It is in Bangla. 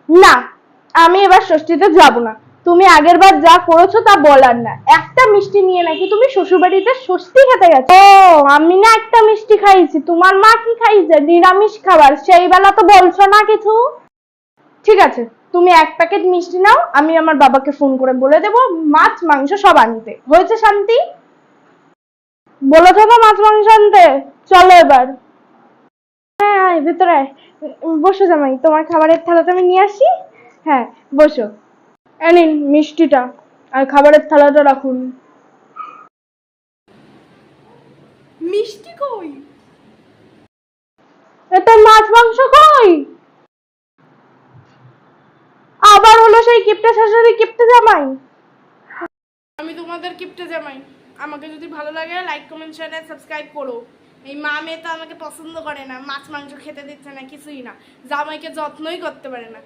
না, আমি এবার ষষ্ঠীতে যাব না। তুমি আগের বার যা করেছো তা বলার না। একটা মিষ্টি নিয়ে নাকি তুমি শ্বশুরবাড়িতে ষষ্ঠী খেতে গেছো। ও, আমি না একটা মিষ্টি খাইছি, তোমার মা কি খাইছে? নিরামিষ খাবার, সেই বেলা তো বলছো না কিছু। ঠিক আছে, তুমি এক প্যাকেট মিষ্টি নাও, আমি আমার বাবাকে ফোন করে বলে দেবো মাছ মাংস সব আনতে। হয়েছে শান্তি? বলে দেবো মাছ মাংস আনতে। চলো এবার। হ্যাঁ, আয় ভেতরে আয়। বসো জামাই, তোমার খাবারের থালাটা আমি নিয়ে আসি। হ্যাঁ, বসো। এই নিন মিষ্টিটা, আর খাবারের থালাটা রাখুন। মিষ্টি কই? এটা মাছ মাংস কই? আবার হলো সেই কিপটে শাশুড়ি কিপটে জামাই। আমি তোমাদের কিপটে জামাই। আমাকে যদি ভালো লাগে লাইক কমেন্ট শেয়ার সাবস্ক্রাইব করো। এই মা মেয়ে তো আমাকে পছন্দ করে না, মাছ মাংস খেতে দিচ্ছে না, কিছুই না, জামাইকে যত্নই করতে পারে না।